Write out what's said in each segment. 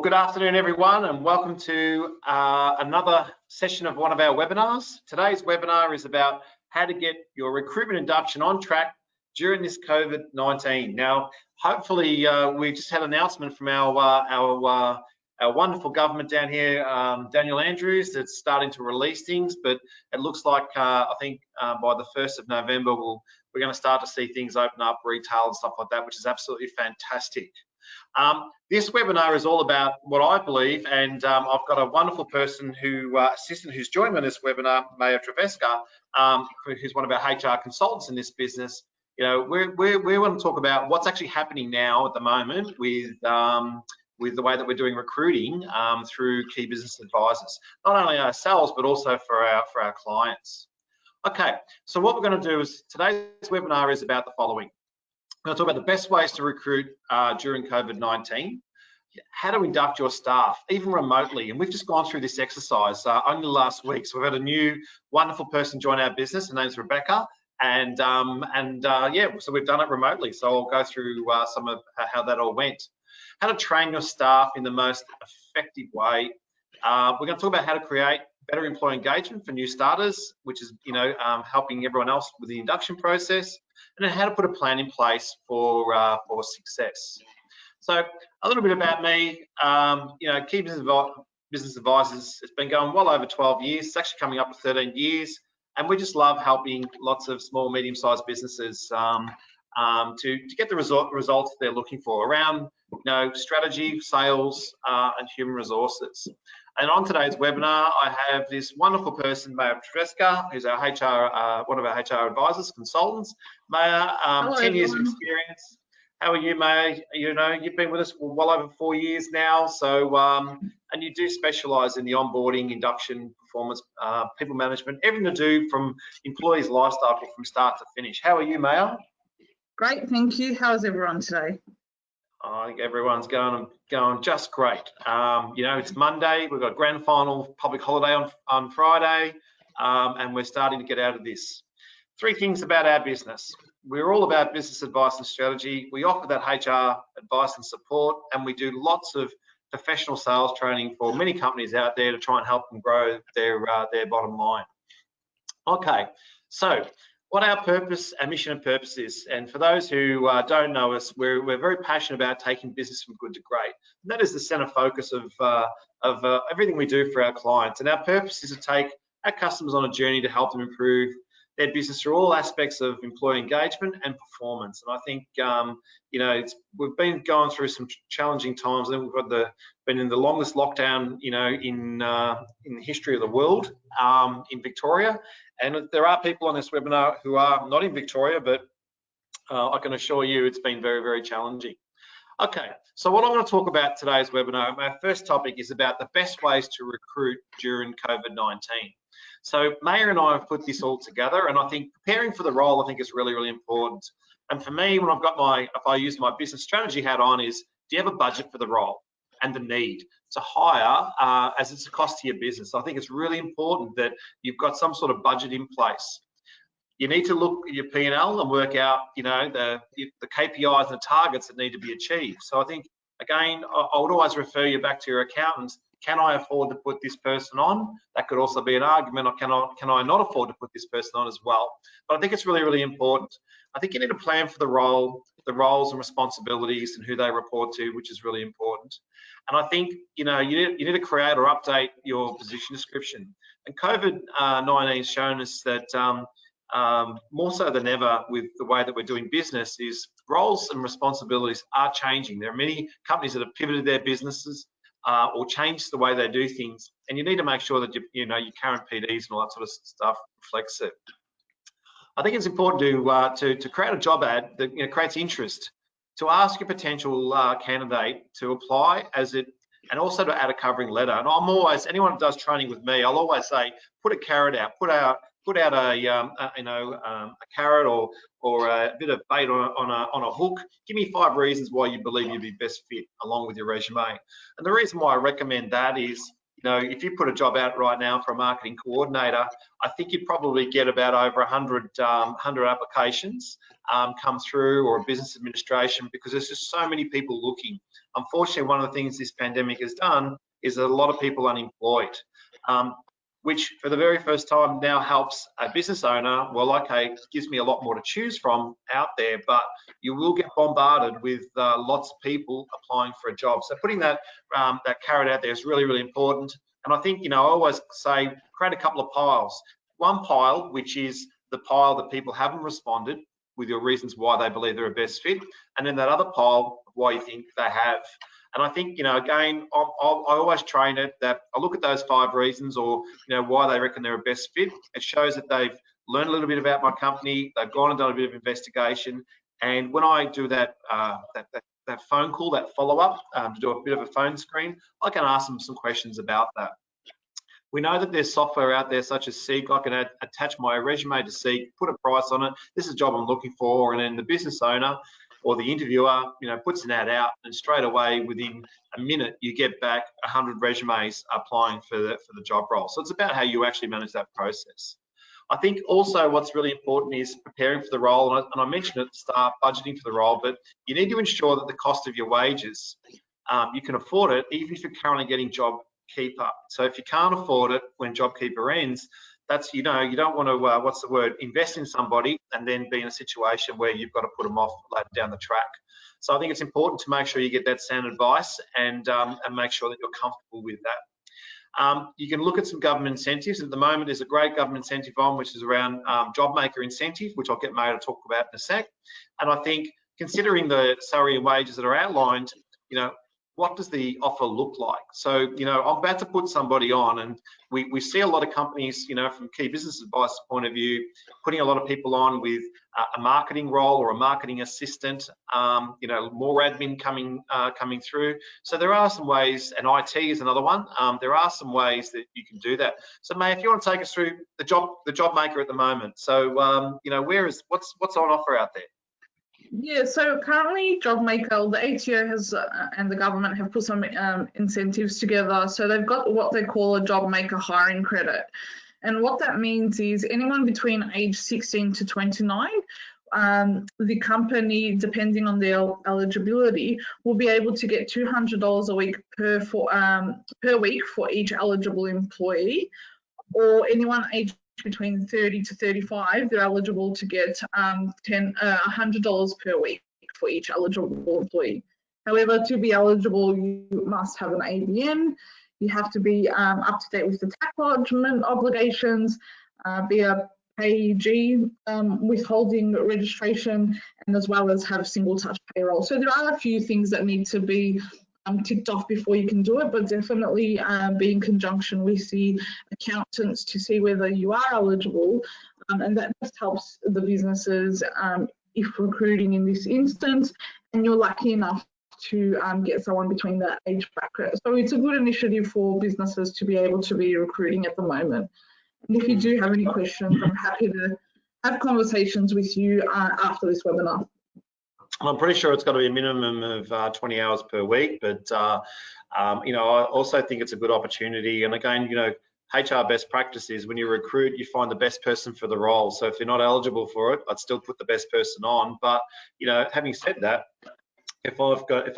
good afternoon, everyone, and welcome to another session of one of our webinars. Today's webinar is about how to get your recruitment induction on track during this COVID-19. Now, hopefully, we just had an announcement from our wonderful government down here, Daniel Andrews, that's starting to release things, but it looks like I think by the 1st of November, we're going to start to see things open up, retail and stuff like that, which is absolutely fantastic. This webinar is all about what I believe, and I've got a wonderful person assistant who's joined me on this webinar, Maya Traveska, who's one of our HR consultants in this business. You know, we want to talk about what's actually happening now at the moment with the way that we're doing recruiting through key business advisors, not only ourselves but also for our clients. Okay, so what we're going to do is today's webinar is about the following. We're going to talk about the best ways to recruit during COVID-19, how to induct your staff, even remotely. And we've just gone through this exercise only last week. So we've had a new wonderful person join our business. Her name's Rebecca. And yeah, so we've done it remotely. So I'll go through some of how that all went. How to train your staff in the most effective way. We're going to talk about how to create better employee engagement for new starters, which is, helping everyone else with the induction process. And then how to put a plan in place for success. So a little bit about me, Key Business Advisors, it's been going well over 12 years. It's actually coming up to 13 years. And we just love helping lots of small, medium-sized businesses to get the results they're looking for around, strategy, sales, and human resources. And on today's webinar, I have this wonderful person, Maya Traveska, who's our one of our HR advisors, consultants. Maya, 10 years of experience. How are you, Maya? You've been with us for well over 4 years now. So, and you do specialise in the onboarding, induction, performance, people management, everything to do from employees' life cycle from start to finish. How are you, Maya? Great, thank you. How's everyone today? I think everyone's going just great. It's Monday. We've got grand final public holiday on Friday, and we're starting to get out of this. 3 things about our business. We're all about business advice and strategy. We offer that HR advice and support, and we do lots of professional sales training for many companies out there to try and help them grow their bottom line. Okay, so what our purpose, our mission and purpose is, and for those who don't know us, we're very passionate about taking business from good to great. And that is the center focus of everything we do for our clients. And our purpose is to take our customers on a journey to help them improve their business through all aspects of employee engagement and performance. And I think we've been going through some challenging times. I think we've been in the longest lockdown in the history of the world in Victoria. And there are people on this webinar who are not in Victoria, but I can assure you it's been very, very challenging. Okay, so what I'm going to talk about today's webinar, my first topic is about the best ways to recruit during COVID-19. So Maya and I have put this all together, and I think preparing for the role, I think is really, really important. And for me, when if I use my business strategy hat on, is do you have a budget for the role and the need to hire as it's a cost to your business? I think it's really important that you've got some sort of budget in place. You need to look at your P&L and work out, the KPIs and the targets that need to be achieved. So I think, again, I would always refer you back to your accountants. Can I afford to put this person on? That could also be an argument. Or can I not afford to put this person on as well? But I think it's really, really important. I think you need to plan for the role, the roles and responsibilities and who they report to, which is really important. And I think, you need to create or update your position description. And COVID-19 has shown us that more so than ever with the way that we're doing business is roles and responsibilities are changing. There are many companies that have pivoted their businesses or changed the way they do things, and you need to make sure that your current PDs and all that sort of stuff reflects it. I think it's important to create a job ad that creates interest, to ask your potential candidate to apply and also to add a covering letter. And I'm always, anyone who does training with me, I'll always say, put a carrot out, put out a carrot or a bit of bait on a hook. Give me 5 reasons why you believe you'd be best fit along with your resume. And the reason why I recommend that is, You know, if you put a job out right now for a marketing coordinator, I think you'd probably get about over 100 applications come through, or a business administration, because there's just so many people looking. Unfortunately, one of the things this pandemic has done is that a lot of people unemployed, which for the very first time now helps a business owner. Well, okay, it gives me a lot more to choose from out there, but you will get bombarded with lots of people applying for a job. So putting that carrot out there is really, really important. And I think, you know, I always say create a couple of piles. One pile, which is the pile that people haven't responded with your reasons why they believe they're a best fit, and then that other pile, why you think they have. And I think, you know, again, I always train it that I look at those 5 reasons, or, you know, why they reckon they're a best fit. It shows that they've learned a little bit about my company, they've gone and done a bit of investigation. And when I do that that phone call, that follow-up, to do a bit of a phone screen, I can ask them some questions about that. We know that there's software out there such as Seek. I can attach my resume to Seek, put a price on it. This is a job I'm looking for, and then the business owner or the interviewer, you know, puts an ad out, and straight away within a minute you get back 100 resumes applying for the job role. So it's about how you actually manage that process. I think also what's really important is preparing for the role, and I mentioned at the start, budgeting for the role, but you need to ensure that the cost of your wages, you can afford it even if you're currently getting JobKeeper. So if you can't afford it when JobKeeper ends, that's, you know, you don't want to, invest in somebody and then be in a situation where you've got to put them off later down the track. So I think it's important to make sure you get that sound advice and make sure that you're comfortable with that. You can look at some government incentives. At the moment, there's a great government incentive on, which is around job maker incentive, which I'll get May to talk about in a sec. And I think considering the salary and wages that are outlined, you know, what does the offer look like? So, you know, I'm about to put somebody on, and we see a lot of companies, you know, from key business advice point of view, putting a lot of people on with a marketing role or a marketing assistant, you know, more admin coming through. So there are some ways, and IT is another one. There are some ways that you can do that. So May, if you want to take us through the job maker at the moment. So, you know, what's on offer out there? Yeah, so currently JobMaker, the ATO has and the government have put some incentives together. So they've got what they call a JobMaker hiring credit. And what that means is anyone between age 16 to 29, the company, depending on their eligibility, will be able to get $200 a week per week for each eligible employee, or anyone aged between 30 to 35, they're eligible to get $100 per week for each eligible employee. However, to be eligible, you must have an ABN, you have to be up to date with the tax lodgement obligations, be a payee withholding registration, and as well as have single touch payroll. So there are a few things that need to be ticked off before you can do it, but definitely be in conjunction with the accountants to see whether you are eligible, and that just helps the businesses if recruiting in this instance and you're lucky enough to get someone between that age bracket. So it's a good initiative for businesses to be able to be recruiting at the moment. And if you do have any questions, I'm happy to have conversations with you after this webinar. I'm pretty sure it's got to be a minimum of 20 hours per week, but you know, I also think it's a good opportunity. And again, you know, HR best practice is when you recruit, you find the best person for the role. So if you're not eligible for it, I'd still put the best person on. But you know, having said that, if I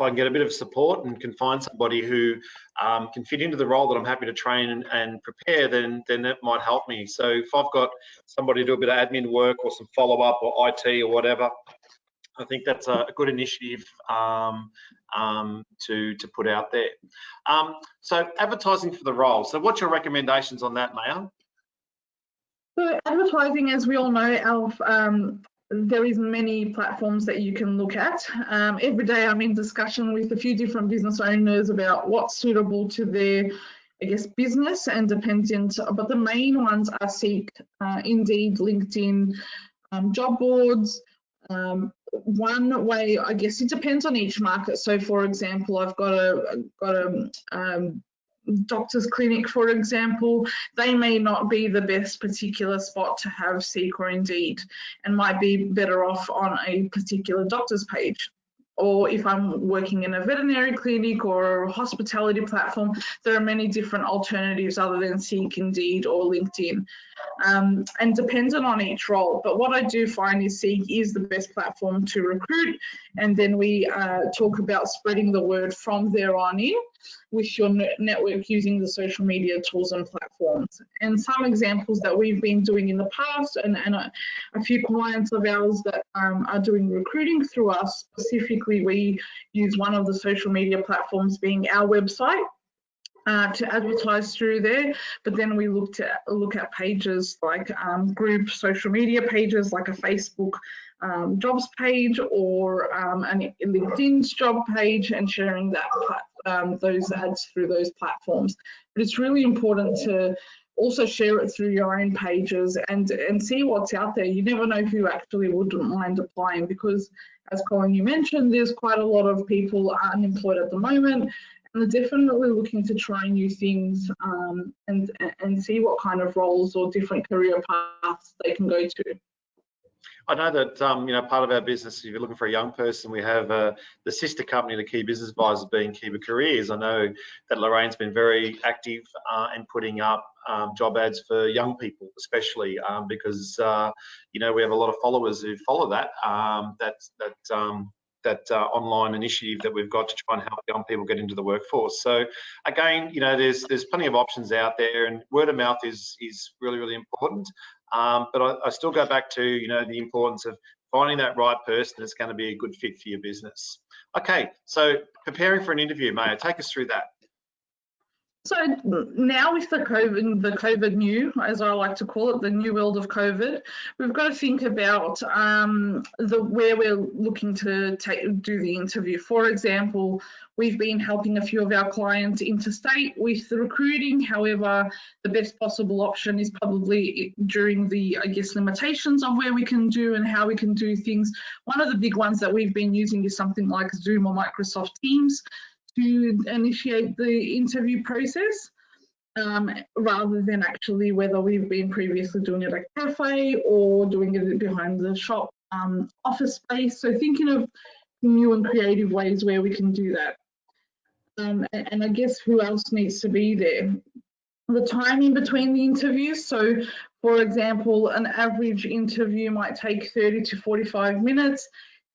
can get a bit of support and can find somebody who can fit into the role that I'm happy to train and prepare, then that might help me. So if I've got somebody to do a bit of admin work or some follow-up or IT or whatever, I think that's a good initiative to put out there. So advertising for the role. So what's your recommendations on that, Maya? So advertising, as we all know, Alf, there is many platforms that you can look at. Every day I'm in discussion with a few different business owners about what's suitable to their, I guess, business and dependent, but the main ones are Seek, Indeed, LinkedIn, job boards. One way, I guess it depends on each market. So for example, I've got a doctor's clinic, for example. They may not be the best particular spot to have Seek or Indeed, and might be better off on a particular doctor's page. or if I'm working in a veterinary clinic or a hospitality platform, there are many different alternatives other than Seek, Indeed, or LinkedIn, and dependent on each role. But what I do find is Seek is the best platform to recruit, and then we talk about spreading the word from there on in with your network using the social media tools and platforms. And some examples that we've been doing in the past, and a few clients of ours that are doing recruiting through us, specifically we use one of the social media platforms being our website to advertise through there, but then we look at pages like group social media pages like a Facebook jobs page or a LinkedIn's job page, and sharing that those ads through those platforms. But it's really important to also share it through your own pages and see what's out there. You never know who actually wouldn't mind applying, because as Colin, you mentioned, there's quite a lot of people unemployed at the moment, and they're definitely looking to try new things and see what kind of roles or different career paths they can go to. I know that part of our business, if you're looking for a young person, we have the sister company to Key Business Advisors being Kiva Careers. I know that Lorraine's been very active in putting up job ads for young people, especially because we have a lot of followers who follow that online initiative that we've got to try and help young people get into the workforce. So again, there's plenty of options out there, and word of mouth is really, really important. But I still go back to the importance of finding that right person that's going to be a good fit for your business. Okay, so preparing for an interview, Maya, take us through that. So now with the COVID new, as I like to call it, the new world of COVID, we've got to think about where we're looking to do the interview. For example, we've been helping a few of our clients interstate with the recruiting. However, the best possible option is probably during the, limitations of where we can do and how we can do things. One of the big ones that we've been using is something like Zoom or Microsoft Teams to initiate the interview process, rather than actually whether we've been previously doing it at a cafe or doing it behind the shop office space. So thinking of new and creative ways where we can do that. And I guess who else needs to be there? The timing between the interviews. So for example, an average interview might take 30 to 45 minutes.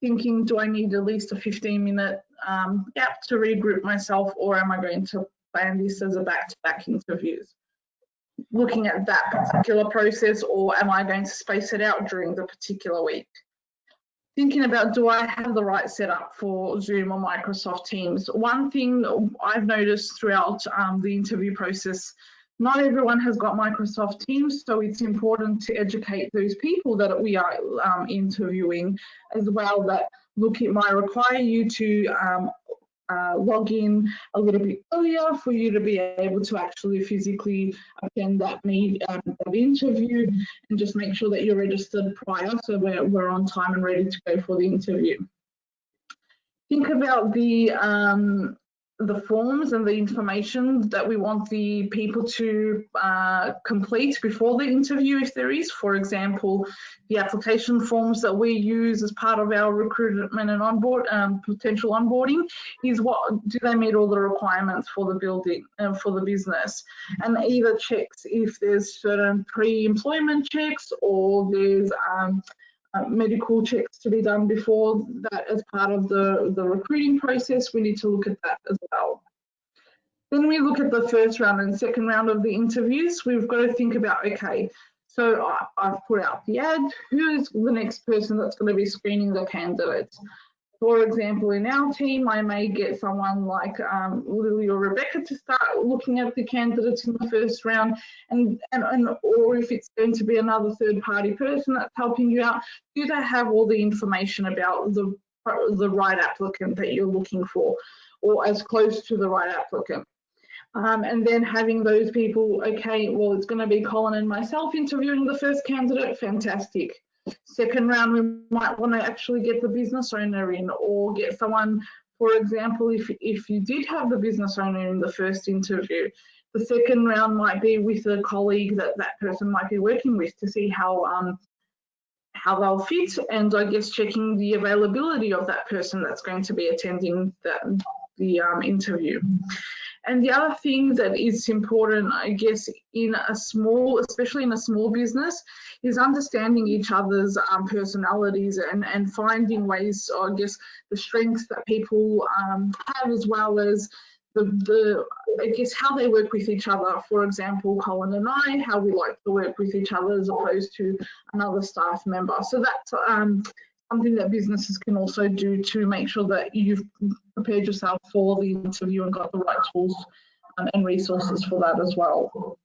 Thinking, do I need at least a 15-minute gap to regroup myself, or am I going to plan this as a back-to-back interviews? Looking at that particular process, or am I going to space it out during the particular week? Thinking about, do I have the right setup for Zoom or Microsoft Teams? One thing I've noticed throughout the interview process, not everyone has got Microsoft Teams, so it's important to educate those people that we are interviewing as well, that look, it might require you to log in a little bit earlier for you to be able to actually physically attend that interview, and just make sure that you're registered prior so we're on time and ready to go for the interview. Think about the forms and the information that we want the people to complete before the interview, if there is. For example, the application forms that we use as part of our recruitment and potential onboarding is do they meet all the requirements for the building and for the business, and either checks if there's certain pre-employment checks or there's medical checks to be done before that as part of the recruiting process. We need to look at that as well. Then we look at the first round and second round of the interviews. We've got to think about, okay, so I've put out the ad, who is the next person that's going to be screening the candidates? For example, in our team, I may get someone like Lily or Rebecca to start looking at the candidates in the first round, or if it's going to be another third-party person that's helping you out, do they have all the information about the right applicant that you're looking for, or as close to the right applicant? And then having those people, okay, well, it's going to be Colin and myself interviewing the first candidate, fantastic. Second round, we might want to actually get the business owner in, or get someone, for example, if you did have the business owner in the first interview, the second round might be with a colleague that person might be working with, to see how how they'll fit, and I guess checking the availability of that person that's going to be attending the interview. And the other thing that is important, I guess, especially in a small business, is understanding each other's personalities and finding ways, I guess, the strengths that people have, as well as I guess how they work with each other. For example, Colin and I, how we like to work with each other as opposed to another staff member. So that's something that businesses can also do to make sure that you've prepared yourself for the interview and got the right tools and resources for that as well.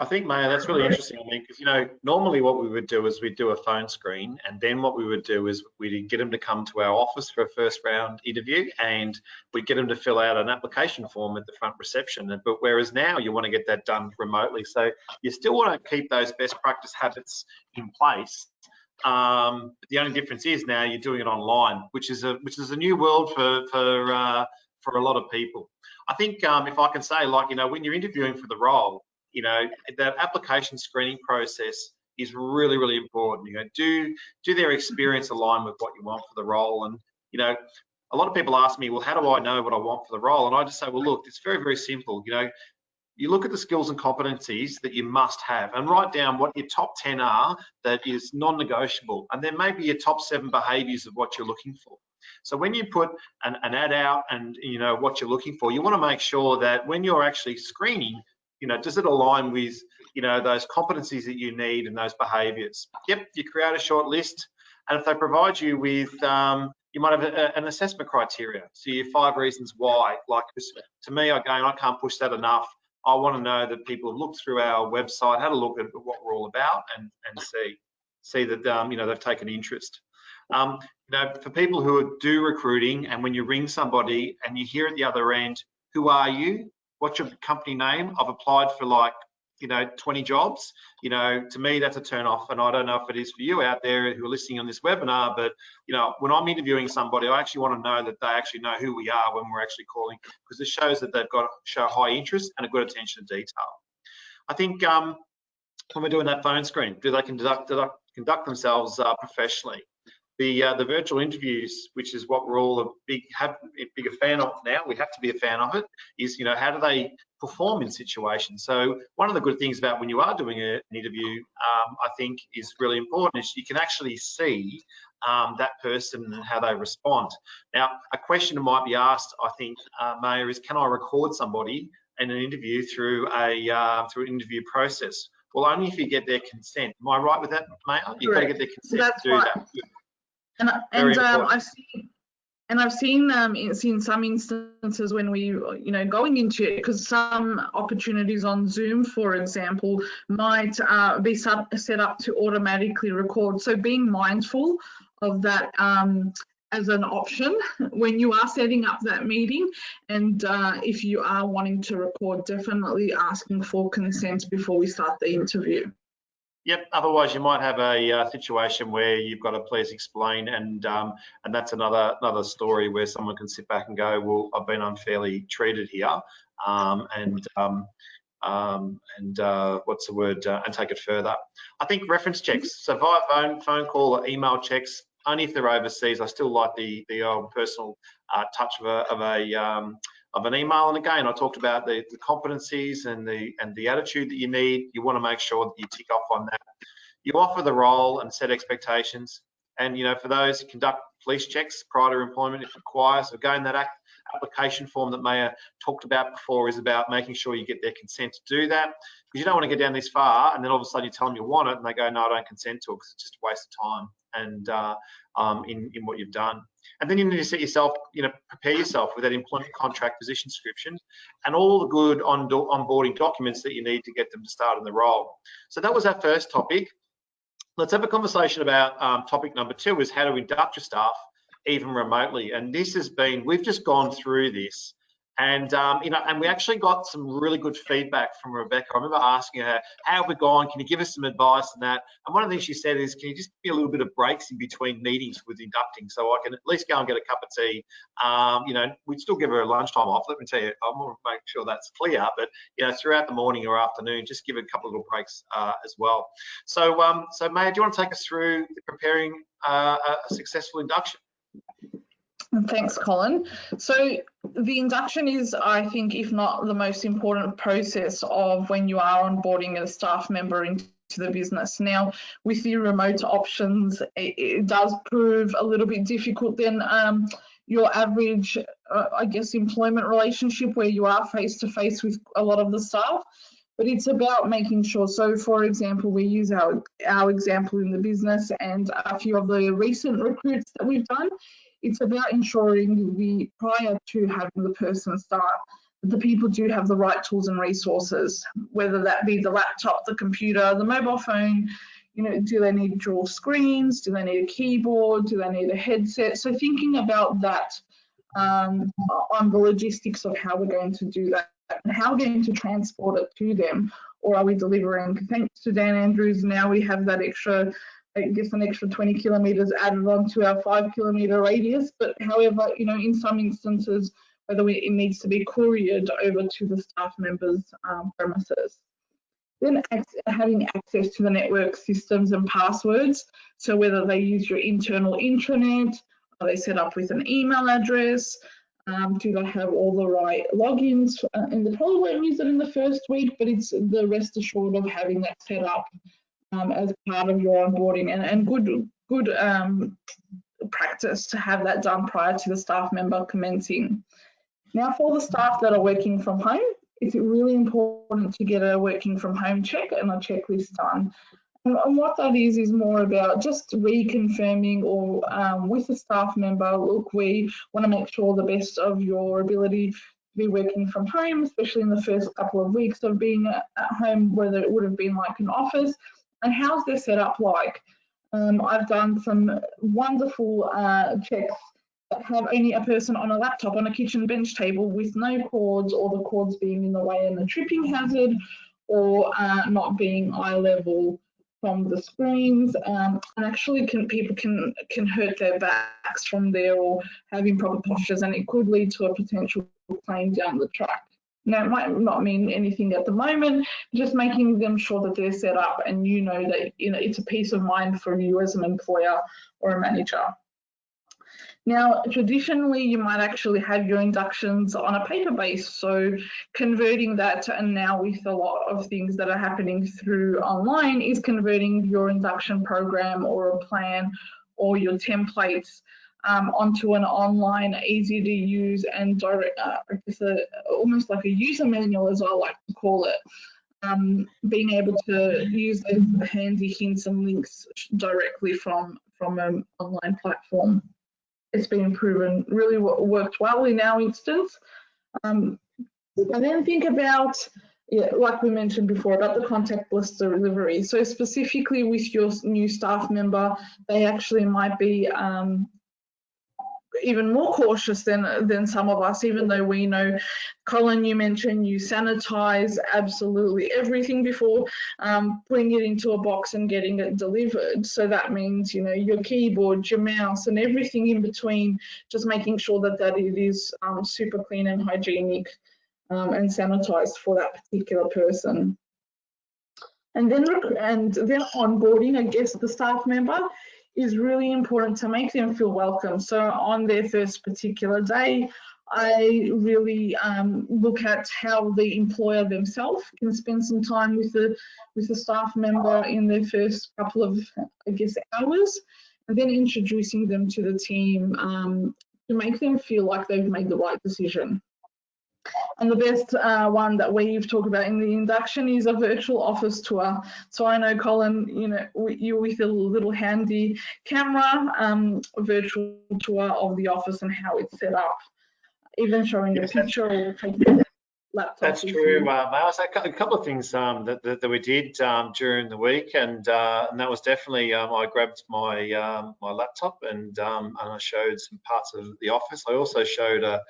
I think, Maya, that's really interesting. I mean, because, you know, normally what we would do is we'd do a phone screen, and then what we would do is we'd get them to come to our office for a first round interview, and we'd get them to fill out an application form at the front reception. But whereas now you want to get that done remotely, so you still want to keep those best practice habits in place. The only difference is now you're doing it online, which is a new world for a lot of people. I think if I can say, like, you know, when you're interviewing for the role, you know, that application screening process is really, really important. You know, do their experience align with what you want for the role? And, you know, a lot of people ask me, well, how do I know what I want for the role? And I just say, well, look, it's very, very simple. You know, you look at the skills and competencies that you must have and write down what your top 10 are that is non-negotiable. And then maybe your top 7 behaviors of what you're looking for. So when you put an ad out and, you know, what you're looking for, you want to make sure that when you're actually screening, you know, does it align with, you know, those competencies that you need and those behaviors? Yep, you create a short list, and if they provide you with, you might have an assessment criteria. So your 5 reasons why. Like, to me, again, I can't push that enough. I want to know that people have looked through our website, had a look at what we're all about, and see that, you know, they've taken interest. You know, for people who do recruiting, and when you ring somebody and you hear at the other end, who are you? What's your company name? I've applied for, like, you know, 20 jobs. You know, to me, that's a turn off. And I don't know if it is for you out there who are listening on this webinar, but, you know, when I'm interviewing somebody, I actually want to know that they actually know who we are when we're actually calling, because it shows that they've got to show high interest and a good attention to detail. I think when we're doing that phone screen, do they conduct themselves professionally? The virtual interviews, which is what we're all a bigger fan of now, we have to be a fan of it, is, you know, how do they perform in situations? So one of the good things about when you are doing an interview, I think is really important, is you can actually see that person and how they respond. Now, a question that might be asked, I think, Maya, is can I record somebody in an interview through an interview process? Well, only if you get their consent. Am I right with that, Maya? You've got to get their consent to do that. I've seen in some instances when we, you know, going into it, because some opportunities on Zoom, for example, might be set up to automatically record. So being mindful of that as an option when you are setting up that meeting, and if you are wanting to record, definitely asking for consent before we start the interview. Yep. Otherwise, you might have a situation where you've got to please explain, and that's another story where someone can sit back and go, "Well, I've been unfairly treated here," and what's the word? And take it further. I think reference checks. So via phone call or email checks, only if they're overseas. I still like the old personal touch of an email. And again, I talked about the competencies and the attitude that you need. You want to make sure that you tick off on that. You offer the role and set expectations. And, you know, for those, conduct police checks prior to employment if required. So again, that application form that Maya talked about before is about making sure you get their consent to do that, because you don't want to get down this far and then all of a sudden you tell them you want it and they go, no, I don't consent to it, because it's just a waste of time and in what you've done. And then you need to set yourself, you know, prepare yourself with that employment contract, position description, and all the good onboarding documents that you need to get them to start in the role. So that was our first topic. Let's have a conversation about topic number 2, is how to induct your staff even remotely. And this has been, we've just gone through this, And you know, and we actually got some really good feedback from Rebecca. I remember asking her, "How have we gone? Can you give us some advice on that?" And one of the things she said is, "Can you just give me a little bit of breaks in between meetings with inducting, so I can at least go and get a cup of tea?" You know, we'd still give her a lunchtime off. Let me tell you, I want to make sure that's clear. But you know, throughout the morning or afternoon, just give her a couple of little breaks as well. So, so Maya, do you want to take us through preparing a successful induction? Thanks, Colin. So the induction is, I think, if not the most important process of when you are onboarding a staff member into the business. Now, with the remote options, it does prove a little bit difficult than your average, I guess, employment relationship where you are face-to-face with a lot of the staff. But it's about making sure. So, for example, we use our example in the business and a few of the recent recruits that we've done. It's about ensuring prior to having the person start, that the people do have the right tools and resources, whether that be the laptop, the computer, the mobile phone. You know, do they need dual screens? Do they need a keyboard? Do they need a headset? So thinking about that on the logistics of how we're going to do that and how we're going to transport it to them, or are we delivering? Thanks to Dan Andrews, now we have that extra, I guess, an extra 20 kilometres added onto our 5 kilometre radius. But however, you know, in some instances, whether it needs to be couriered over to the staff members' premises. Then having access to the network systems and passwords. So whether they use your internal intranet, are they set up with an email address? Do they have all the right logins? And they probably won't use it in the first week, but it's the rest assured of having that set up as part of your onboarding, and good practice to have that done prior to the staff member commencing. Now, for the staff that are working from home, it's really important to get a working from home check and a checklist done. And what that is more about just reconfirming or with the staff member, look, we want to make sure the best of your ability to be working from home, especially in the first couple of weeks of being at home, whether it would have been like an office, and how's their setup like. I've done some wonderful checks that have only a person on a laptop on a kitchen bench table with no cords, or the cords being in the way and a tripping hazard, or not being eye level from the screens, and actually people can hurt their backs from there, or have improper postures, and it could lead to a potential claim down the track. Now, it might not mean anything at the moment, just making them sure that they're set up and you know that, you know, it's a peace of mind for you as an employer or a manager. Now, traditionally, you might actually have your inductions on a paper base, so converting that, and now with a lot of things that are happening through online, is converting your induction program or a plan or your templates onto an online, easy to use and direct, almost like a user manual, as I like to call it. Being able to use those handy hints and links directly from an online platform. It's been proven really worked well in our instance. And then think about, like we mentioned before, about the contactless delivery. So specifically with your new staff member, they actually might be even more cautious than some of us, even though we know, Colin, you mentioned you sanitize absolutely everything before putting it into a box and getting it delivered. So that means, you know, your keyboard, your mouse, and everything in between, just making sure that it is super clean and hygienic and sanitized for that particular person. And then onboarding, I guess, the staff member is really important to make them feel welcome. So on their first particular day, I really look at how the employer themselves can spend some time with the staff member in their first couple of, I guess, hours, and then introducing them to the team to make them feel like they've made the right decision. And the best one that we've talked about in the induction is a virtual office tour. So I know, Colin, you know, you with a little handy camera, a virtual tour of the office and how it's set up, even showing a picture or taking a laptop. That's true, Mel. So a couple of things that we did during the week, and that was definitely I grabbed my my laptop and I showed some parts of the office. I also showed a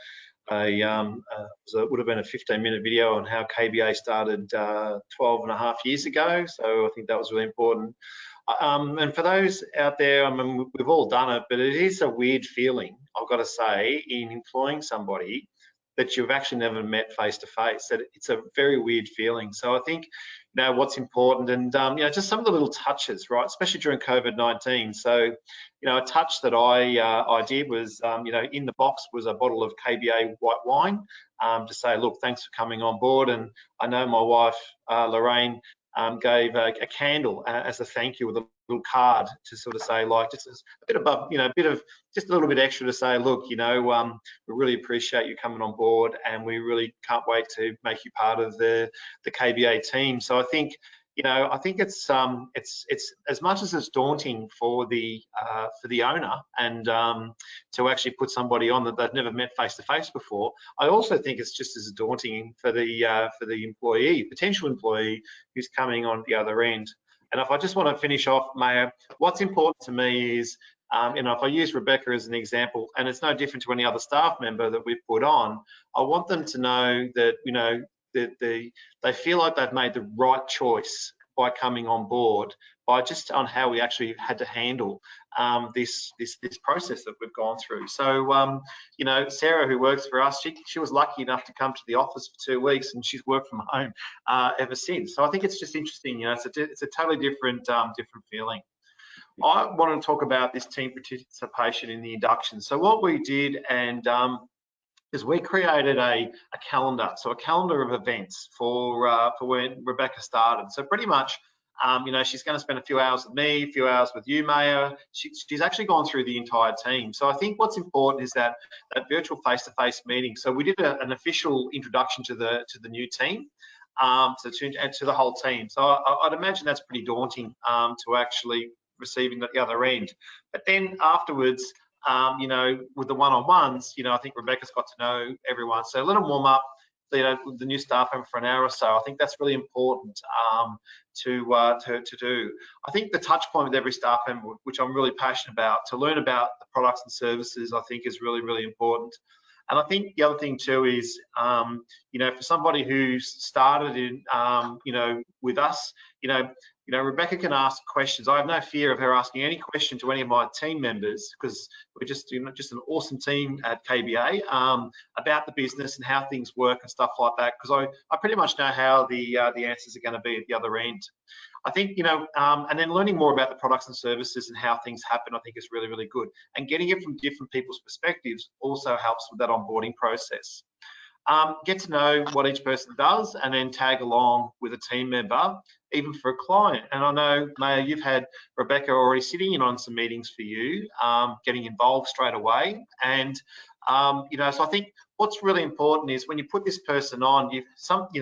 would have been a 15-minute video on how KBA started 12.5 years ago. So I think that was really important. And for those out there, I mean, we've all done it, but it is a weird feeling, I've got to say, in employing somebody that you've actually never met face to face. That it's a very weird feeling. So I think, you know, what's important, and you know, just some of the little touches, right? Especially during COVID-19. So, you know, a touch that I did was, you know, in the box was a bottle of KBA white wine, to say, look, thanks for coming on board. And I know my wife Lorraine gave a candle as a thank you with a little card to sort of say, like, just a bit above, you know, just a little bit extra to say, look, you know, we really appreciate you coming on board, and we really can't wait to make you part of the KBA team. So I think, you know, I think it's as much as it's daunting for the owner and to actually put somebody on that they've never met face to face before. I also think it's just as daunting for the employee, potential employee, who's coming on the other end. And if I just want to finish off, Maya, what's important to me is, you know, if I use Rebecca as an example, and it's no different to any other staff member that we've put on, I want them to know that, you know, that they feel like they've made the right choice by coming on board, by just on how we actually had to handle this process that we've gone through. So, you know, Sarah, who works for us, she was lucky enough to come to the office for 2 weeks, and she's worked from home ever since. So I think it's just interesting. You know, it's a totally different feeling. I want to talk about this team participation in the induction. So what we did, and is we created a calendar, so a calendar of events for when Rebecca started. So pretty much, you know, she's going to spend a few hours with me, a few hours with you, Maya. She's actually gone through the entire team. So I think what's important is that virtual face-to-face meeting. So we did an official introduction to the new team, to the whole team. So I'd imagine that's pretty daunting to actually receiving at the other end. But then afterwards, you know, with the one-on-ones, you know, I think Rebecca's got to know everyone. So let them warm up, you know, the new staff member for an hour or so. I think that's really important to do. I think the touch point with every staff member, which I'm really passionate about, to learn about the products and services, I think is really, really important. And I think the other thing too is, you know, for somebody who's started in, you know, with us, you know, Rebecca can ask questions. I have no fear of her asking any question to any of my team members, because we're just, you know, just an awesome team at KBA, about the business and how things work and stuff like that. Because I pretty much know how the answers are going to be at the other end. I think, you know, and then learning more about the products and services and how things happen, I think is really, really good. And getting it from different people's perspectives also helps with that onboarding process. Get to know what each person does, and then tag along with a team member, even for a client. And I know, Maya, you've had Rebecca already sitting in on some meetings for you, getting involved straight away. And, you know, so I think what's really important is when you put this person on, you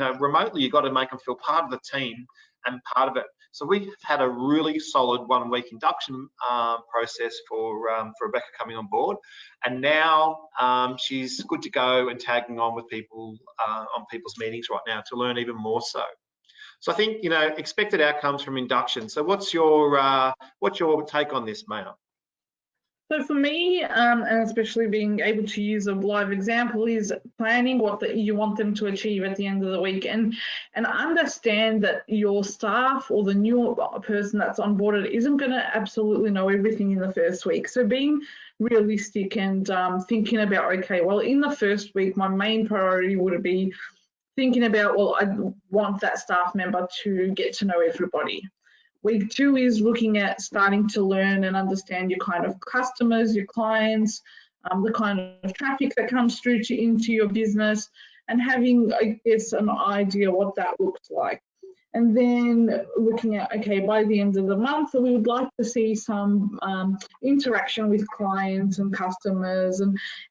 know, remotely, you've got to make them feel part of the team and part of it. So we've had a really solid 1 week induction process for Rebecca coming on board, and now she's good to go and tagging on with people on people's meetings right now to learn even more so. So I think, you know, expected outcomes from induction. So what's your take on this, Maya? So for me, and especially being able to use a live example, is planning what you want them to achieve at the end of the week, and understand that your staff or the new person that's onboarded isn't going to absolutely know everything in the first week. So being realistic and thinking about, okay, well, in the first week, my main priority would be thinking about, well, I want that staff member to get to know everybody. Week 2 is looking at starting to learn and understand your kind of customers, your clients, the kind of traffic that comes through into your business, and having, I guess, an idea what that looks like. And then looking at, okay, by the end of the month, we would like to see some interaction with clients and customers,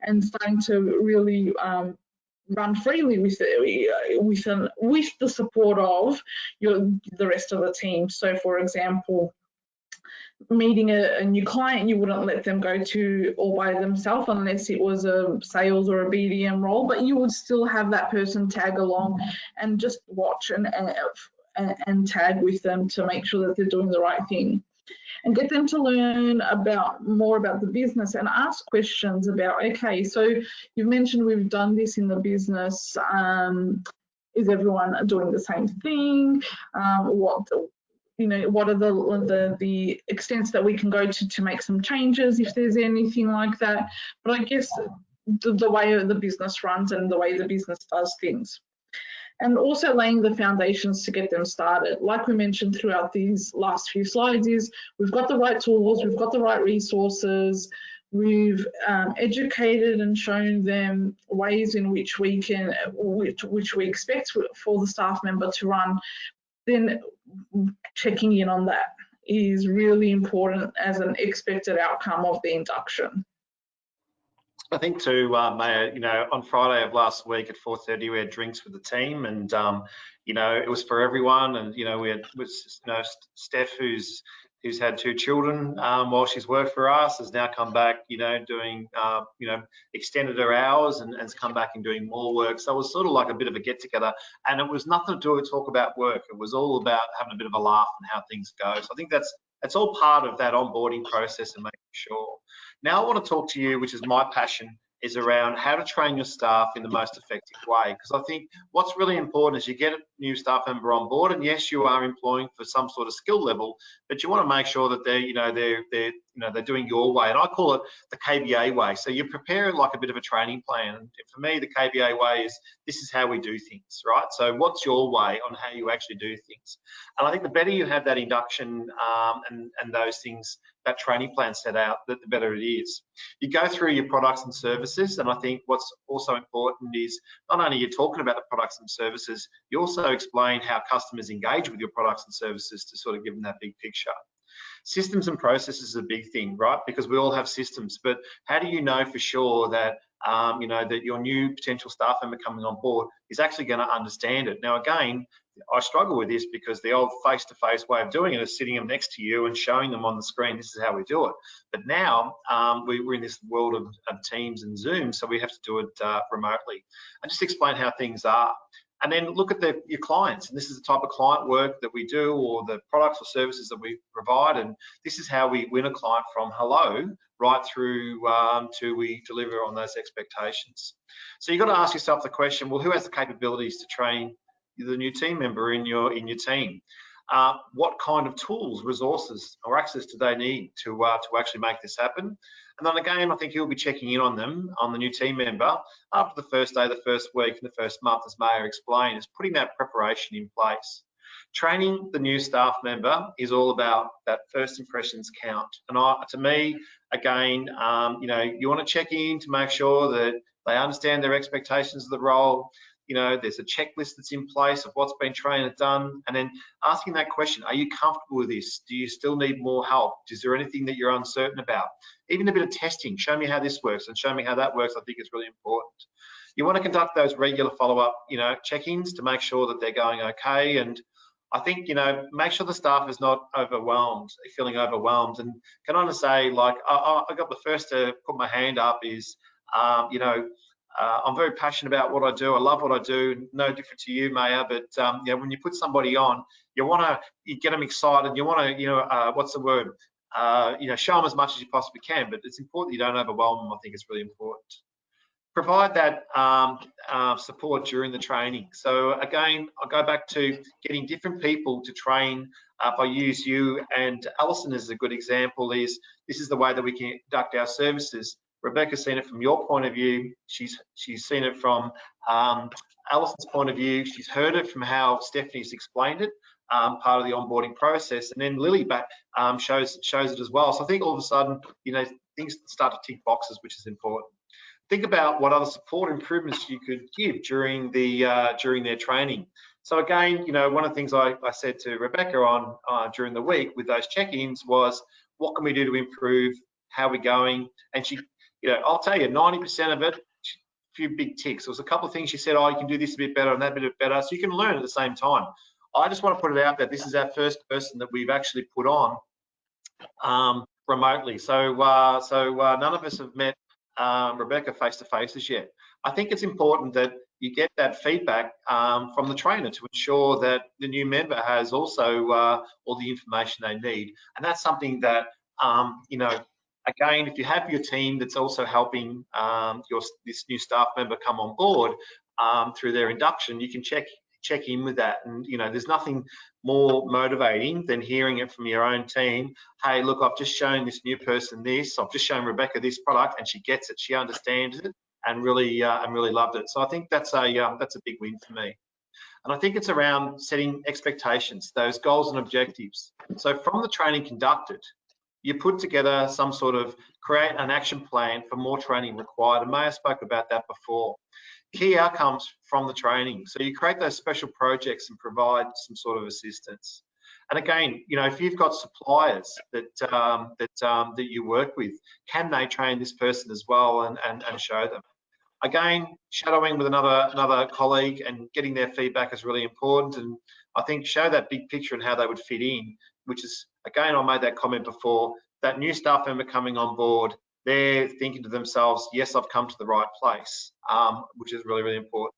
and starting to really run freely with the support of the rest of the team. So, for example, meeting a new client, you wouldn't let them go to all by themselves unless it was a sales or a BDM role, but you would still have that person tag along and just watch and tag with them to make sure that they're doing the right thing. and get them to learn more about the business and ask questions about, okay, so you've mentioned we've done this in the business. Is everyone doing the same thing? What are the extents that we can go to make some changes if there's anything like that? But I guess the way the business runs and the way the business does things. And also laying the foundations to get them started. Like we mentioned throughout these last few slides, is we've got the right tools, we've got the right resources, we've educated and shown them ways in which we can, which we expect for the staff member to run. Then checking in on that is really important as an expected outcome of the induction. I think too, Maya, on Friday of last week at 4:30, we had drinks with the team, and it was for everyone. And we had Steph, who's had 2 children while she's worked for us, has now come back, doing extended her hours and has come back and doing more work. So it was sort of like a bit of a get together, and it was nothing to do with talk about work. It was all about having a bit of a laugh and how things go. So I think that's all part of that onboarding process and making sure. Now I want to talk to you, which is my passion, is around how to train your staff in the most effective way. Because I think what's really important is you get a new staff member on board, and yes, you are employing for some sort of skill level, but you want to make sure that they're doing your way, and I call it the KBA way. So you prepare like a bit of a training plan. And for me, the KBA way is this is how we do things, right? So what's your way on how you actually do things? And I think the better you have that induction and those things, that training plan set out, the better it is. You go through your products and services, and I think what's also important is not only you're talking about the products and services, you also explain how customers engage with your products and services to sort of give them that big picture. Systems and processes is a big thing, right? Because we all have systems, but how do you know for sure that that your new potential staff member coming on board is actually going to understand it? Now, again, I struggle with this because the old face-to-face way of doing it is sitting them next to you and showing them on the screen, this is how we do it. But now we're in this world of Teams and Zoom, so we have to do it remotely. And just explain how things are. And then look at your clients, and this is the type of client work that we do, or the products or services that we provide, and this is how we win a client from hello right through to we deliver on those expectations. So you've got to ask yourself the question, well, who has the capabilities to train the new team member in your team? What kind of tools, resources, or access do they need to actually make this happen? And then again, I think you'll be checking in on them, on the new team member, after the first day, the first week, and the first month, as Maya explained, is putting that preparation in place. Training the new staff member is all about that first impressions count. And to me, again, you want to check in to make sure that they understand their expectations of the role. There's a checklist that's in place of what's been trained and done, and then asking that question, are you comfortable with this? Do you still need more help? Is there anything that you're uncertain about? Even a bit of testing, show me how this works and show me how that works, I think is really important. You want to conduct those regular follow-up, check-ins to make sure that they're going okay. And I think, make sure the staff is not overwhelmed, feeling overwhelmed. And can I just say, like, I got the first to put my hand up is, I'm very passionate about what I do. I love what I do. No different to you, Maya. But when you put somebody on, you get them excited. You want to, what's the word? Show them as much as you possibly can. But it's important you don't overwhelm them. I think it's really important. Provide that support during the training. So again, I'll go back to getting different people to train. If I use you and Alison as a good example, this is the way that we can conduct our services. Rebecca's seen it from your point of view. She's seen it from Alison's point of view. She's heard it from how Stephanie's explained it, part of the onboarding process, and then Lily shows it as well. So I think all of a sudden, things start to tick boxes, which is important. Think about what other support improvements you could give during their training. So again, one of the things I said to Rebecca during the week with those check-ins was, what can we do to improve? How are we going? And she, I'll tell you, 90% of it, a few big ticks. There was a couple of things she said, oh, you can do this a bit better and that a bit better, so you can learn at the same time. I just want to put it out that this is our first person that we've actually put on remotely. So none of us have met Rebecca face-to-face as yet. I think it's important that you get that feedback from the trainer to ensure that the new member has also all the information they need. And that's something that, you know, again, if you have your team that's also helping this new staff member come on board through their induction, you can check in with that. And, you know, there's nothing more motivating than hearing it from your own team. Hey, look, I've just shown this new person this. I've just shown Rebecca this product, and she gets it. She understands it, and really loved it. So I think that's a big win for me. And I think it's around setting expectations, those goals and objectives. So from the training conducted, you put together some sort of create an action plan for more training required. And Maya spoke about that before. Key outcomes from the training. So you create those special projects and provide some sort of assistance. And again, you know, if you've got suppliers that you work with, can they train this person as well and show them? Again, shadowing with another colleague and getting their feedback is really important. And I think show that big picture and how they would fit in, which is, again, I made that comment before, that new staff member coming on board, they're thinking to themselves, yes, I've come to the right place, which is really, really important.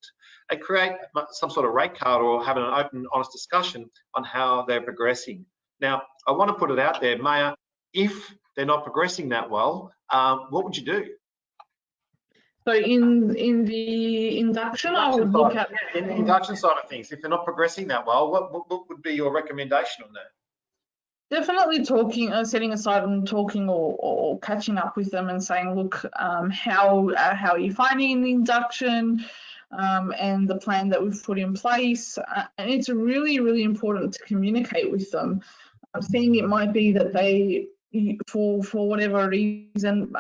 And create some sort of rate card or have an open, honest discussion on how they're progressing. Now, I want to put it out there, Maya, if they're not progressing that well, what would you do? So in the induction, I would look at in the induction side of things. If they're not progressing that well, what would be your recommendation on that? Definitely talking, setting aside and talking or catching up with them and saying, look, how are you finding the induction and the plan that we've put in place? And it's really, really important to communicate with them. I'm seeing it might be that they, for whatever reason,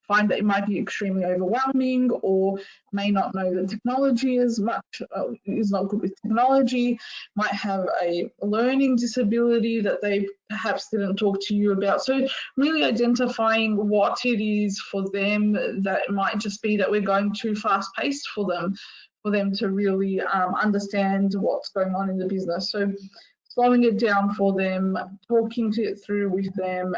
find that it might be extremely overwhelming or may not know the technology as much, is not good with technology, might have a learning disability that they perhaps didn't talk to you about. So really identifying what it is for them, that it might just be that we're going too fast paced for them to really understand what's going on in the business. So slowing it down for them, talking it through with them,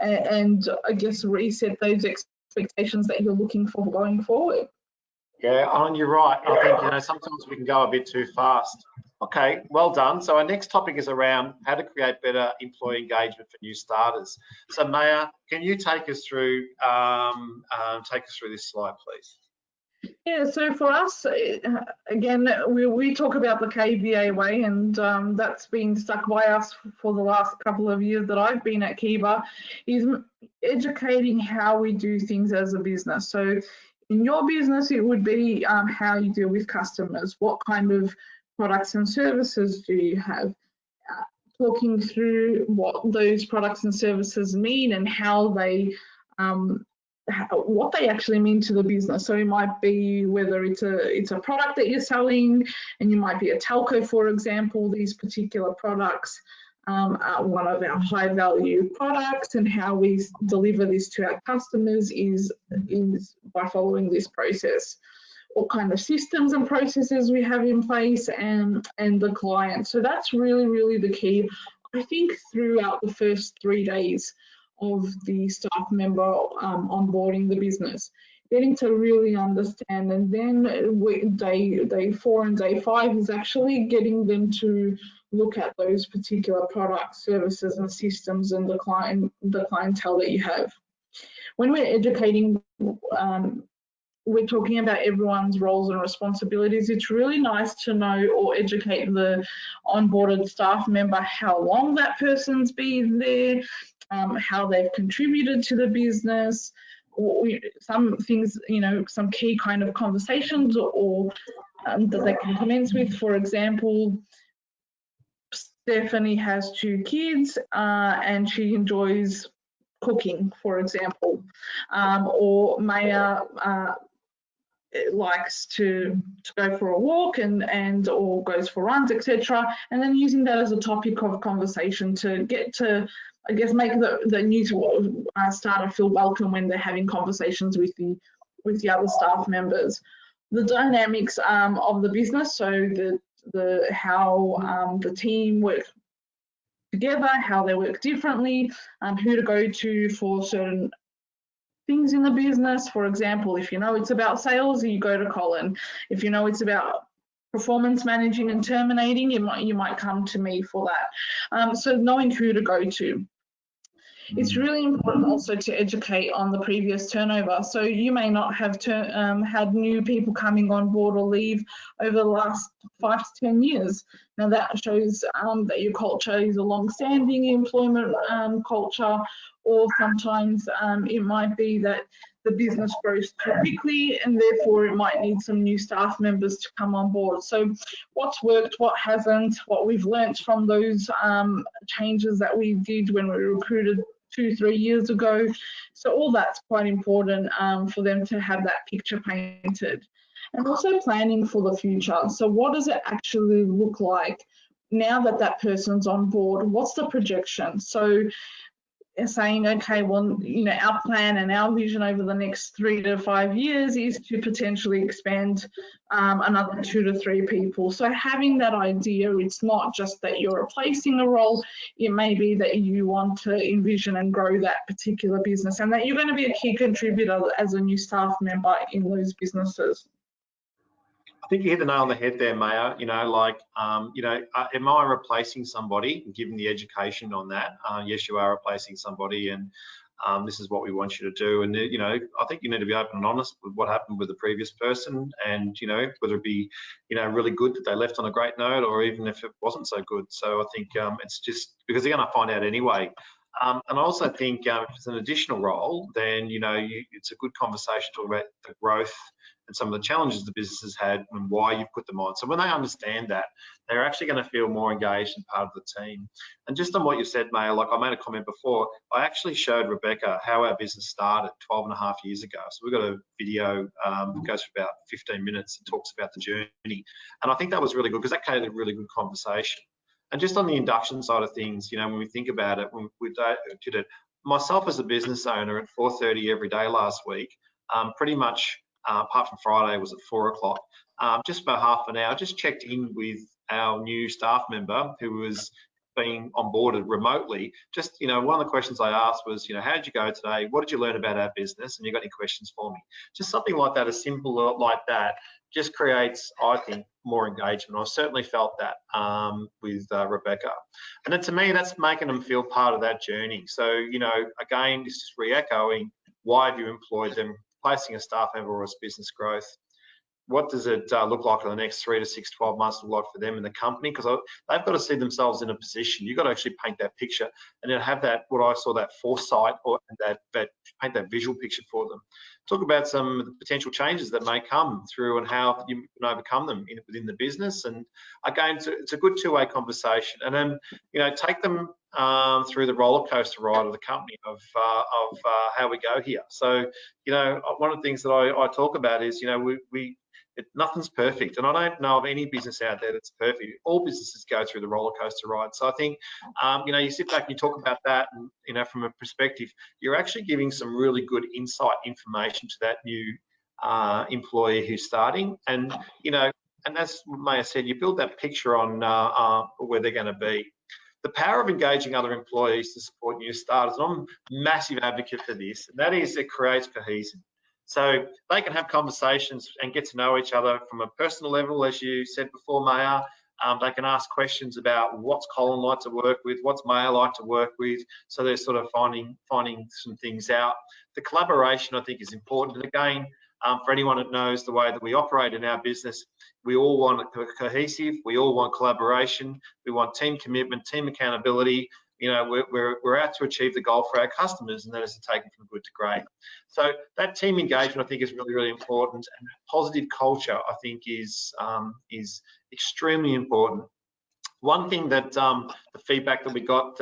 and I guess reset those expectations that you're looking for going forward. Yeah, and you're right. I think, you know, sometimes we can go a bit too fast. Okay, well done. So our next topic is around how to create better employee engagement for new starters. So Maya, can you take us through this slide, please? Yeah, so for us, again, we talk about the KBA way, and that's been stuck by us for the last couple of years that I've been at Kiva, is educating how we do things as a business. So in your business, it would be how you deal with customers. What kind of products and services do you have? Talking through what those products and services mean and how they what they actually mean to the business. So it might be whether it's a product that you're selling, and you might be a telco, for example. These particular products are one of our high value products, and how we deliver this to our customers is by following this process. What kind of systems and processes we have in place, and the client. So that's really, really the key, I think, throughout the first 3 days of the staff member onboarding the business, getting to really understand. And then day 4 and day 5 is actually getting them to look at those particular products, services and systems and the clientele that you have. When we're educating, we're talking about everyone's roles and responsibilities. It's really nice to know or educate the onboarded staff member how long that person's been there, how they've contributed to the business, or some things, you know, some key kind of conversations or that they can commence with. For example, Stephanie has 2 kids and she enjoys cooking, for example, or Maya likes to go for a walk and or goes for runs, etc. And then using that as a topic of conversation to get to, I guess, make the new starter feel welcome when they're having conversations with the other staff members. The dynamics of the business, so how the team work together, how they work differently, who to go to for certain things in the business. For example, if you know it's about sales, you go to Colin. If you know it's about performance managing and terminating, you might come to me for that. So knowing who to go to. It's really important also to educate on the previous turnover. So you may not have had new people coming on board or leave over the last 5 to 10 years. Now that shows that your culture is a long-standing employment culture, or sometimes it might be that the business grows too quickly and therefore it might need some new staff members to come on board. So what's worked, what hasn't, what we've learnt from those changes that we did when we recruited 2-3 years ago. So all that's quite important for them to have that picture painted. And also planning for the future. So what does it actually look like now that that person's on board? What's the projection? So saying, okay, well, you know, our plan and our vision over the next 3 to 5 years is to potentially expand another 2 to 3 people. So having that idea, it's not just that you're replacing a role, it may be that you want to envision and grow that particular business and that you're going to be a key contributor as a new staff member in those businesses. I think you hit the nail on the head there, Maya. You know, like, am I replacing somebody? Given the education on that, yes, you are replacing somebody, and this is what we want you to do. And you know, I think you need to be open and honest with what happened with the previous person, and you know, whether it be, you know, really good that they left on a great note, or even if it wasn't so good. So I think it's just because they're going to find out anyway. And I also think if it's an additional role, then you know, it's a good conversation to talk about the growth and some of the challenges the business has had and why you've put them on. So when they understand that, they're actually going to feel more engaged and part of the team. And just on what you said, Maya, like I made a comment before, I actually showed Rebecca how our business started 12.5 years ago. So we've got a video that goes for about 15 minutes and talks about the journey. And I think that was really good because that created a really good conversation. And just on the induction side of things, you know, when we think about it, when we did it, myself as a business owner at 4:30 every day last week, pretty much apart from Friday was at 4 o'clock, just about half an hour, just checked in with our new staff member who was being onboarded remotely. Just, you know, one of the questions I asked was, you know, how did you go today? What did you learn about our business? And you got any questions for me? Just something like that, as simple like that, just creates, I think, more engagement. I certainly felt that with Rebecca. And then to me, that's making them feel part of that journey. So, you know, again, this is re-echoing, why have you employed them? Placing a staff member or as business growth. What does it look like in the next 3 to 6, 12 months look like for them in the company? Because they've got to see themselves in a position. You've got to actually paint that picture and then have that, what I saw, that foresight or that paint that visual picture for them. Talk about some of the potential changes that may come through and how you can overcome them within the business. And again, it's a good two-way conversation. And then, you know, take them through the roller coaster ride of the company of how we go here. So, you know, one of the things that I talk about is, you know, nothing's perfect, and I don't know of any business out there that's perfect. All businesses go through the roller coaster ride. So I think, you know, you sit back and you talk about that, and you know, from a perspective, you're actually giving some really good insight information to that new employee who's starting, and you know, and as Maya said, you build that picture on where they're going to be. The power of engaging other employees to support new starters. And I'm a massive advocate for this, and that is it creates cohesion. So they can have conversations and get to know each other from a personal level, as you said before, Maya. They can ask questions about what's Colin like to work with, what's Maya like to work with. So they're sort of finding some things out. The collaboration, I think, is important. And again, for anyone that knows the way that we operate in our business, we all want cohesive, we all want collaboration, we want team commitment, team accountability. You know, we're out to achieve the goal for our customers, and that is to take them from good to great. So that team engagement, I think, is really, really important, and that positive culture, I think, is extremely important. One thing that the feedback that we got,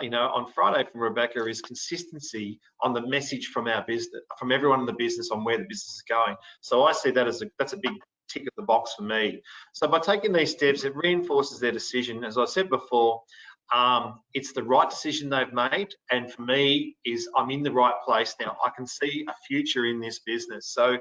you know, on Friday from Rebecca is consistency on the message from our business, from everyone in the business on where the business is going. So I see that as that's a big tick of the box for me. So by taking these steps, it reinforces their decision. As I said before, it's the right decision they've made, and for me is I'm in the right place now. I can see a future in this business. So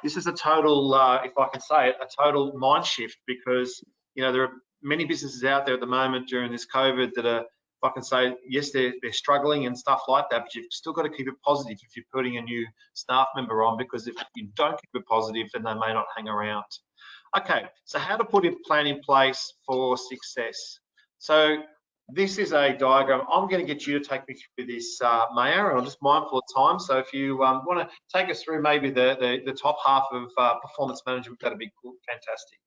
this is a total, if I can say it, a total mind shift, because you know there are many businesses out there at the moment during this COVID that are I can say, yes, they're struggling and stuff like that, but you've still got to keep it positive if you're putting a new staff member on, because if you don't keep it positive, then they may not hang around. Okay, so how to put a plan in place for success. So this is a diagram. I'm going to get you to take me through this, Maya, and I'm just mindful of time. So if you want to take us through maybe the top half of performance management, that'd be cool, fantastic.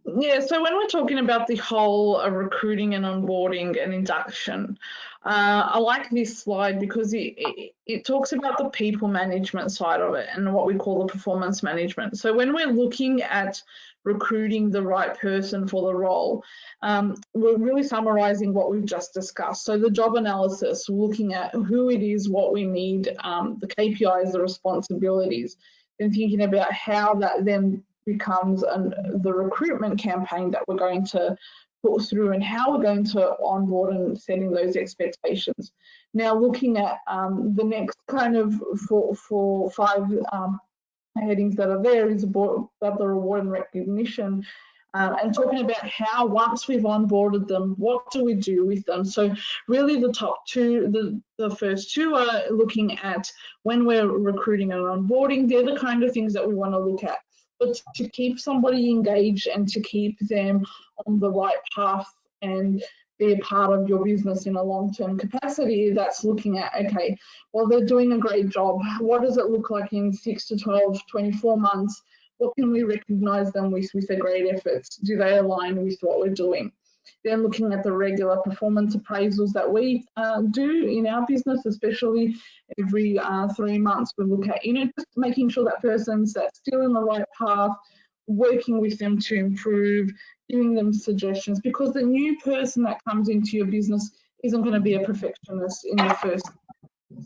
Yeah, so when we're talking about the whole recruiting and onboarding and induction, I like this slide because it talks about the people management side of it and what we call the performance management. So when we're looking at recruiting the right person for the role, we're really summarizing what we've just discussed. So the job analysis, looking at who it is, what we need, the KPIs, the responsibilities, and thinking about how that then becomes the recruitment campaign that we're going to put through and how we're going to onboard and setting those expectations. Now looking at the next kind of four, five headings that are there is about the reward and recognition, and talking about how once we've onboarded them, what do we do with them? So really the top two, the first two are looking at when we're recruiting and onboarding. They're the kind of things that we want to look at. But to keep somebody engaged and to keep them on the right path and be a part of your business in a long-term capacity, that's looking at, okay, well, they're doing a great job. What does it look like in 6 to 12, 24 months? What can we recognize them with their great efforts? Do they align with what we're doing? Then looking at the regular performance appraisals that we do in our business, especially every 3 months, we look at, just making sure that person's that's still in the right path, working with them to improve, giving them suggestions, because the new person that comes into your business isn't going to be a perfectionist in the first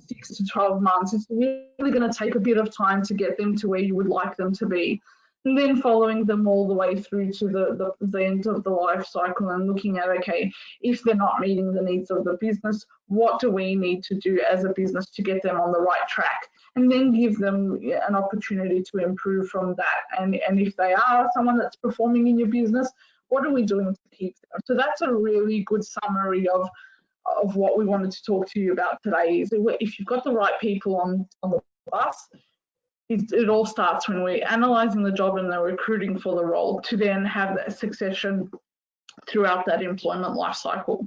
6 to 12 months. It's really going to take a bit of time to get them to where you would like them to be. And then following them all the way through to the end of the life cycle and looking at, okay, if they're not meeting the needs of the business, what do we need to do as a business to get them on the right track? And then give them an opportunity to improve from that. And if they are someone that's performing in your business, what are we doing to keep them? So that's a really good summary of what we wanted to talk to you about today. Is if you've got the right people on the bus, it all starts when we're analysing the job and the recruiting for the role to then have that succession throughout that employment life cycle.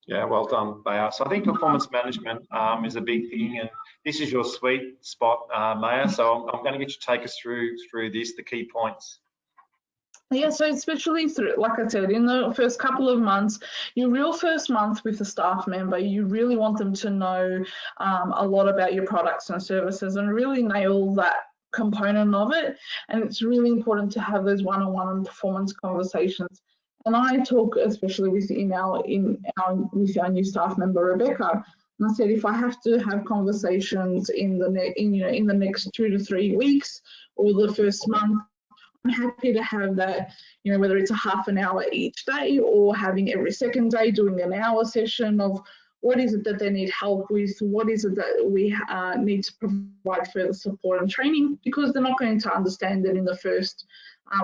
Yeah, well done, Maya. So I think performance management is a big thing, and this is your sweet spot, Maya. So I'm going to get you to take us through this, the key points. Yeah, so especially through, like I said, in the first couple of months, your real first month with a staff member, you really want them to know a lot about your products and services and really nail that component of it. And it's really important to have those one-on-one and performance conversations. And I talk, especially with our new staff member Rebecca, and I said if I have to have conversations in the next 2 to 3 weeks or the first month, I'm happy to have that, whether it's a half an hour each day or having every second day doing an hour session of what is it that they need help with, what is it that we need to provide further support and training, because they're not going to understand it in the first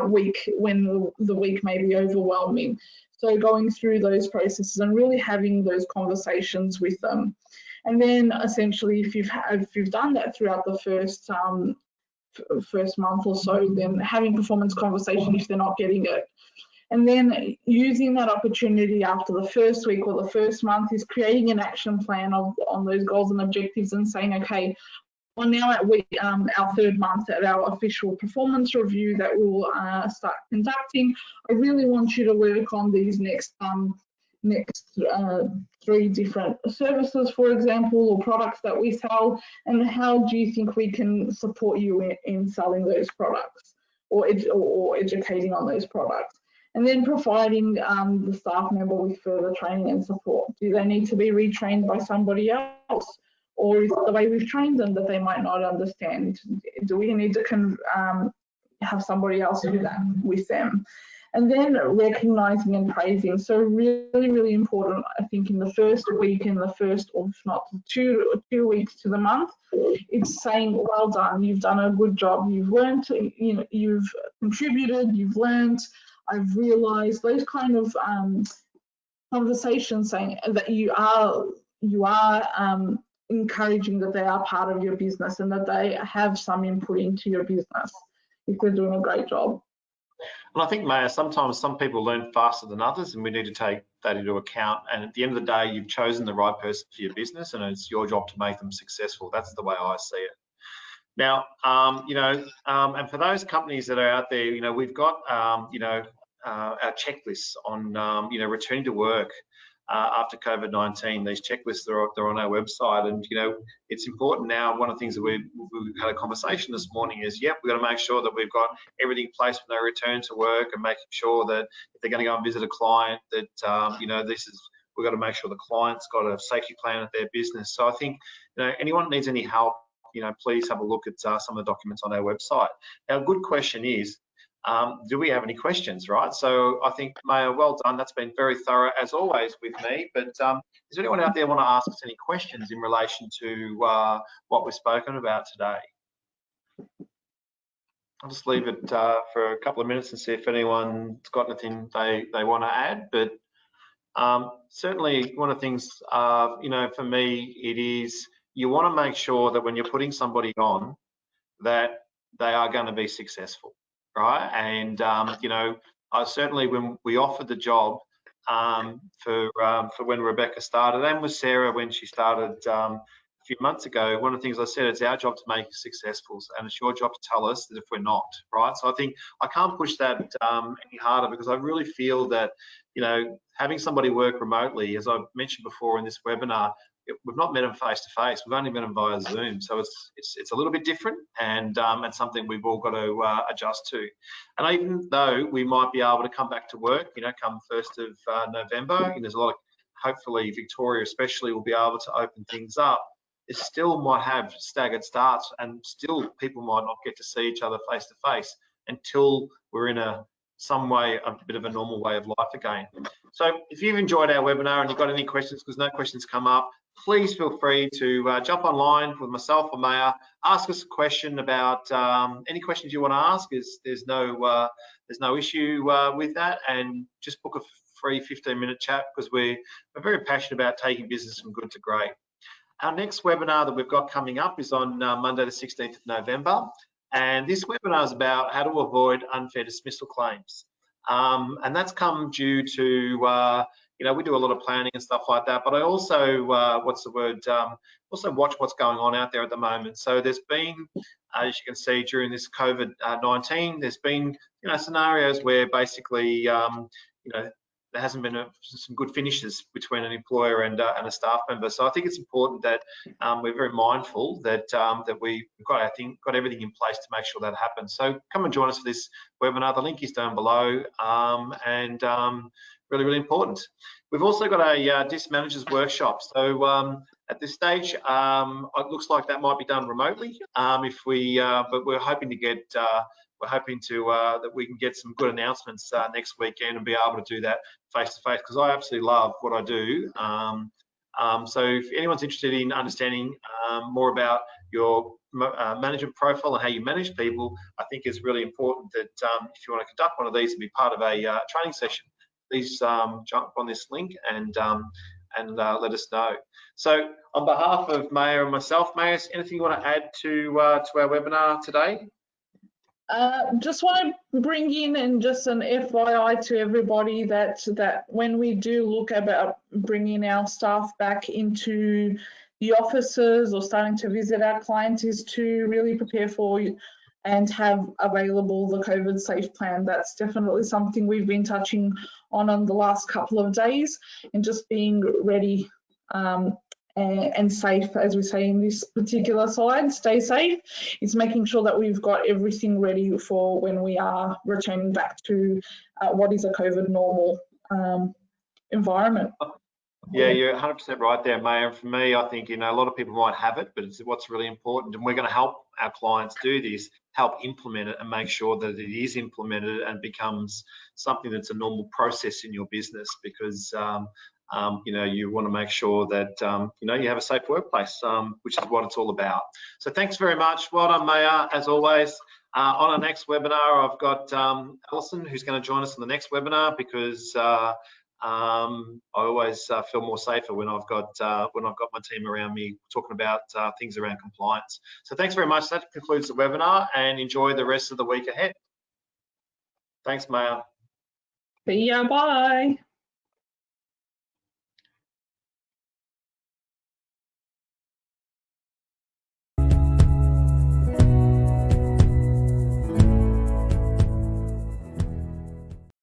week when the week may be overwhelming. So going through those processes and really having those conversations with them. And then essentially if you've done that throughout the first month or so, then having performance conversation if they're not getting it. And then using that opportunity after the first week or the first month is creating an action plan on those goals and objectives and saying, okay, well now at our third month at our official performance review that we'll start conducting, I really want you to work on these next 3 different services, for example, or products that we sell, and how do you think we can support you in selling those products or educating on those products? And then providing the staff member with further training and support. Do they need to be retrained by somebody else? Or is it the way we've trained them that they might not understand? Do we need to have somebody else do that with them? And then recognizing and praising. So really, really important, I think, in the first week, in the first, or if not 2 weeks to the month, it's saying, well done, you've done a good job, you've learned, you've contributed, you've learned, I've realized, those kind of conversation saying that you are encouraging that they are part of your business and that they have some input into your business if they're doing a great job. And I think, Maya, sometimes some people learn faster than others, and we need to take that into account. And at the end of the day, you've chosen the right person for your business, and it's your job to make them successful. That's the way I see it. Now, and for those companies that are out there, we've got, our checklists on, returning to work after COVID-19. These checklists, they're on our website, and it's important now. One of the things that we had a conversation this morning is, we've got to make sure that we've got everything in place when they return to work, and making sure that if they're going to go and visit a client, that we've got to make sure the client's got a safety plan at their business. So I think, anyone that needs any help, please have a look at some of the documents on our website. Now, a good question is, do we have any questions, right? So I think, Maya, well done. That's been very thorough, as always, with me. But does anyone out there want to ask us any questions in relation to what we've spoken about today? I'll just leave it for a couple of minutes and see if anyone's got anything they want to add. But certainly, one of the things, for me, it is you want to make sure that when you're putting somebody on, that they are going to be successful. Right, and I certainly, when we offered the job for when Rebecca started, and with Sarah when she started a few months ago, one of the things I said, it's our job to make you successful, and it's your job to tell us that if we're not, right? So I think I can't push that any harder, because I really feel that having somebody work remotely, as I mentioned before in this webinar, we've not met them face to face. We've only met them via Zoom, so it's a little bit different, and something we've all got to adjust to. And even though we might be able to come back to work, come 1st of November, there's a lot of, hopefully Victoria especially will be able to open things up. It still might have staggered starts, and still people might not get to see each other face to face until we're in some way, a bit of a normal way of life again. So if you've enjoyed our webinar and you've got any questions, because no questions come up, please feel free to jump online with myself or Maya, ask us a question about any questions you want to ask. There's no issue with that, and just book a free 15-minute chat, because we're very passionate about taking business from good to great. Our next webinar that we've got coming up is on Monday the 16th of November, and this webinar is about how to avoid unfair dismissal claims. And that's come due to, we do a lot of planning and stuff like that, but I also, also watch what's going on out there at the moment. So there's been, as you can see, during this COVID-19, there's been, scenarios where basically, there hasn't been some good finishes between an employer and a staff member. So I think it's important that we're very mindful that we've got everything in place to make sure that happens. So come and join us for this webinar. The link is down below, and really, really important. We've also got a DIS managers workshop. So at this stage, it looks like that might be done remotely. But we're hoping to get. We're hoping to that we can get some good announcements next weekend and be able to do that face to face, because I absolutely love what I do. So if anyone's interested in understanding more about your management profile and how you manage people, I think it's really important that if you want to conduct one of these and be part of a training session, please jump on this link and let us know. So on behalf of Maya and myself, Maya, anything you want to add to our webinar today? Just want to bring in, and just an FYI to everybody, that when we do look about bringing our staff back into the offices or starting to visit our clients, is to really prepare for and have available the COVID safe plan. That's definitely something we've been touching on the last couple of days, and just being ready and safe, as we say in this particular slide, stay safe. It's making sure that we've got everything ready for when we are returning back to what is a COVID normal environment. Yeah, you're 100% right there, Maya. For me, I think, a lot of people might have it, but it's what's really important, and we're going to help our clients do this, help implement it and make sure that it is implemented and becomes something that's a normal process in your business, because you want to make sure that you have a safe workplace, which is what it's all about. So thanks very much. Well done, Maya, as always. On our next webinar, I've got Alison, who's going to join us on the next webinar, because I always feel more safer when I've got my team around me talking about things around compliance. So thanks very much. That concludes the webinar, and enjoy the rest of the week ahead. Thanks, Maya. See ya, bye.